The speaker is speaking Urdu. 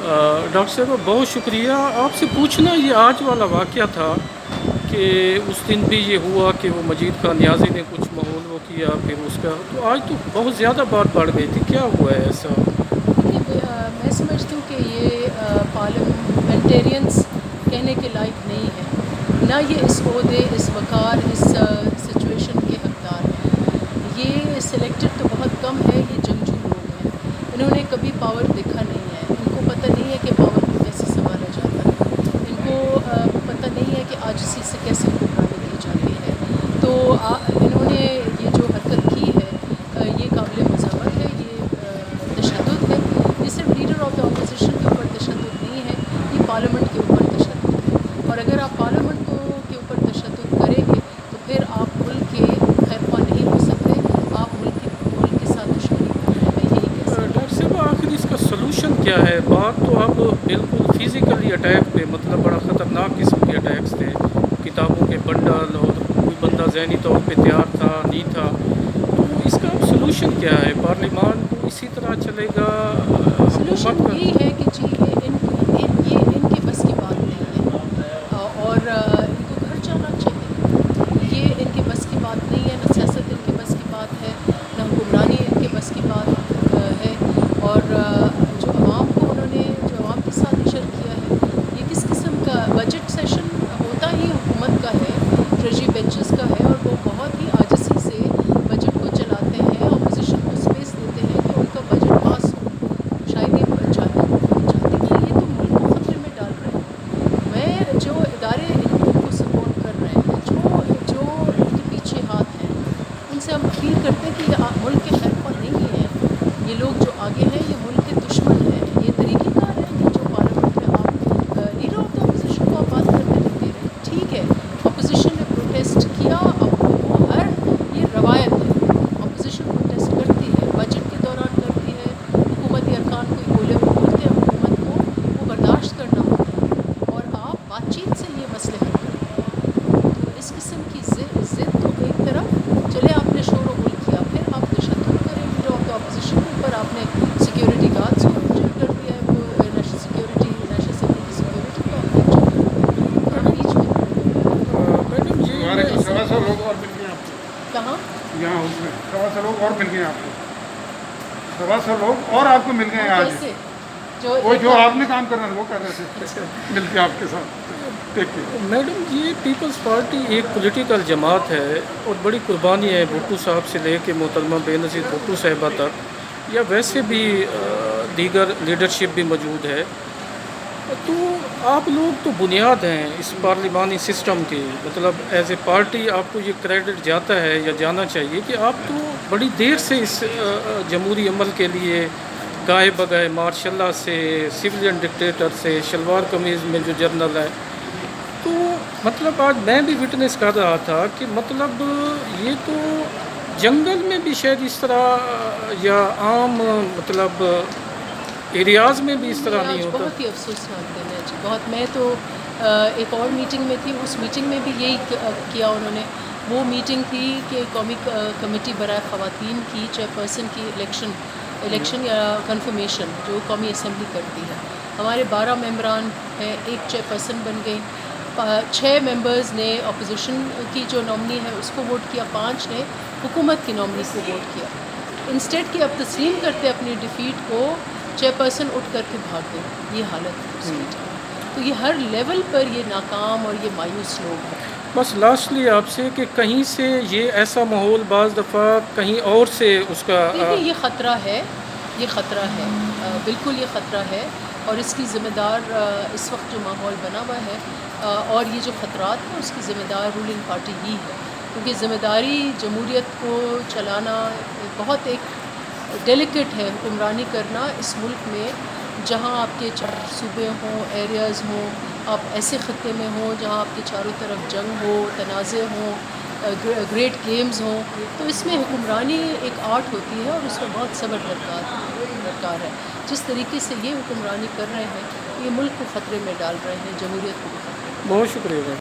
ڈاکٹر صاحب بہت شکریہ. آپ سے پوچھنا یہ آج والا واقعہ تھا کہ اس دن بھی یہ ہوا کہ وہ مجید خان نیازی نے کچھ ماحول وہ کیا، پھر اس کا تو آج تو بہت زیادہ بات بڑھ گئی تھی. کیا ہوا ہے ایسا؟ دیکھیے، میں سمجھتی ہوں کہ یہ پارلیمنٹیرینس کہنے کے لائق نہیں ہے، نہ یہ اس عہدے، اس وقار، اس سچویشن کے حقدار ہیں. یہ سلیکٹڈ تو بہت کم ہے، یہ جنگجو لوگ ہیں. انہوں نے کبھی پاور دیکھا نہیں ہے، ان کو پتہ نہیں ہے کہ پاور کو کیسے سنبھالا جاتا ہے، ان کو پتہ نہیں ہے کہ عاجزی سے کیسے حکمرانی کی جاتی ہے. تو انہوں نے یہ جو حرکت کی ہے یہ قابل مذمت ہے، یہ تشدد ہے. یہ صرف لیڈر آف دا اپوزیشن کے اوپر تشدد نہیں ہے، یہ پارلیمنٹ کے اوپر تشدد ہے. اور اگر آپ پارلیمنٹ کے اوپر تشدد کریں گے تو پھر آپ ملک کے خیرخواہ نہیں ہو سکتے، آپ ملک کے ساتھ دشمنی کر رہے ہیں. میں یہی کہہ سکتی ڈاکٹر ہوں. صاحب آخر اس کا سلوشن کیا ہے؟ بات تو اب بالکل فزیکلی اٹیک پہ، مطلب بڑا خطرناک قسم کے اٹیکس تھے، کتابوں کے بنڈل، اور کوئی بندہ ذہنی طور پہ تیار تھا نہیں تھا. تو اس کا اب سلوشن کیا ہے؟ پارلیمان کو اسی طرح چلے گا سلوشن حکومت کا؟ یہی ہے کہ جی یہ ان کے بس کی بات نہیں ہے، اور ان کو گھر جانا چاہیے. یہ ان کے بس کی بات نہیں ہے، نہ سیاست ان کے بس کی بات ہے، نہ حکمرانی ان کے بس کی بات ہے. اور جو عوام کے ساتھ اشر کیا ہے، یہ کس قسم کا بجٹ سیشن ہوتا ہی حکومت کا ہے، ٹریجری بینچز کا ہے، اور وہ بہت ہی عاجزی سے بجٹ کو چلاتے ہیں، اپوزیشن کو اسپیس دیتے ہیں کہ ان کا بجٹ پاس ہو. شاید یہ چاہتے نہیں، یہ تو ملک کو خطرے میں ڈال رہے ہیں. میں جو ادارے ان کو سپورٹ کر رہے ہیں، جو ان کے پیچھے ہاتھ ہیں، ان سے ہم اپیل کرتے ہیں کہ یہ ملک کے خیر خواہ نہیں ہیں. یہ لوگ جو آگے ہیں یہ ملک کے دشمن ہیں. یہ طریقہ کار ہے کہ جو پارلیمنٹ میں آپ لیڈر آف دا اپوزیشن کو آپ بات کرنے نہیں دے رہے. ٹھیک ہے، اپوزیشن نے پروٹیسٹ کیا، اب یہ روایت ہے، اپوزیشن پروٹیسٹ کرتی ہے، بجٹ کے دوران کرتی ہے، حکومتی ارکان کوئی بولے وہ بولتے ہیں، حکومت کو وہ برداشت کرنا ہوتا ہے، اور آپ بات چیت سے یہ مسئلے حل کرتے ہیں. تو اس قسم کی ضد تو ایک طرف چلے، آپ نے شور و غل کیا، پھر آپ تشدد کریں لیڈر آف دا اپوزیشن کے اوپر. آپ نے سیکیورٹی گارڈز کو انجر کر دیا ہے، وہ نیشنل اسمبلی کی سیکیورٹی کو آپ نے انجر کر دیا ہے. تو آپ بیچ میں کھڑے ہو گئے. میڈم تو یہ ایسے 125 لوگ اور مل گئے آپ کو کہاں یہاں، اس میں 125 لوگ اور مل گئے آپ کو 125 لوگ اور آپ کو مل گئے وہ ہیں آج. کیسے وہ جو آپ نے کام کرنا ہے وہ کر رہے تھے مل کے آپ کے ساتھ. دیکھیے میڈم یہ پیپلز پارٹی ایک پولیٹیکل جماعت ہے، اور بڑی قربانی ہے بھٹو صاحب سے لے کے محترمہ بے نظیر بھٹو صاحبہ تک، یا ویسے بھی دیگر لیڈرشپ بھی موجود ہے. تو آپ لوگ تو بنیاد ہیں اس پارلیمانی سسٹم کی، مطلب ایز اے پارٹی آپ کو یہ کریڈٹ جاتا ہے یا جانا چاہیے کہ آپ تو بڑی دیر سے اس جمہوری عمل کے لیے گائے بگائے، ماشاء اللہ سے سویلین ڈکٹیٹر سے شلوار قمیض میں جو جرنل ہے. تو مطلب آج میں بھی وٹنس کر رہا تھا کہ مطلب یہ تو جنگل میں بھی شاید اس طرح، یا عام مطلب ایریاز میں بھی اس یہ طرح نہیں آج ہوتا. بہت ہی افسوسناک دن ہے جی. بہت. میں تو ایک اور میٹنگ میں تھی، اس میٹنگ میں بھی یہی کیا انہوں نے. وہ میٹنگ تھی کہ قومی کمیٹی برائے خواتین کی چیئرپرسن کی الیکشن یا کنفرمیشن جو قومی اسمبلی کرتی ہے. ہمارے 12 ممبران ہیں، ایک چیئرپرسن بن گئی. 6 ممبرز نے اپوزیشن کی جو نامنی ہے اس کو ووٹ کیا، 5 نے حکومت کی نامنی کو ووٹ کیا. انسٹیٹ کہ اب تسلیم کرتے اپنی ڈیفیٹ کو، چیئرپرسن اٹھ کر کے بھاگ گئی. یہ حالت ہے اس میٹنگ کی. تو یہ ہر لیول پر یہ ناکام اور یہ مایوس لوگ ہیں. بس لاسٹلی آپ سے کہ کہیں سے یہ ایسا ماحول بعض دفعہ کہیں اور سے اس کا دیکھیے یہ خطرہ ہے، یہ خطرہ ہے، بالکل یہ خطرہ ہے. اور اس کی ذمہ دار اس وقت جو ماحول بنا ہوا ہے اور یہ جو خطرات ہیں اس کی ذمہ دار رولنگ پارٹی ہی ہے. کیونکہ ذمہ داری جمہوریت کو چلانا بہت ایک ڈیلیکیٹ ہے. حکمرانی کرنا اس ملک میں جہاں آپ کے 4 صوبے ہوں، ایریاز ہوں، آپ ایسے خطے میں ہوں جہاں آپ کے چاروں طرف جنگ ہو، تنازع ہوں، گریٹ گیمز ہوں. تو اس میں حکمرانی ایک آرٹ ہوتی ہے اور اس میں بہت صبر درکار ہے. جس طریقے سے یہ حکمرانی کر رہے ہیں یہ ملک کو خطرے میں ڈال رہے ہیں، جمہوریت کو بھی خطرے میں. بہت شکریہ.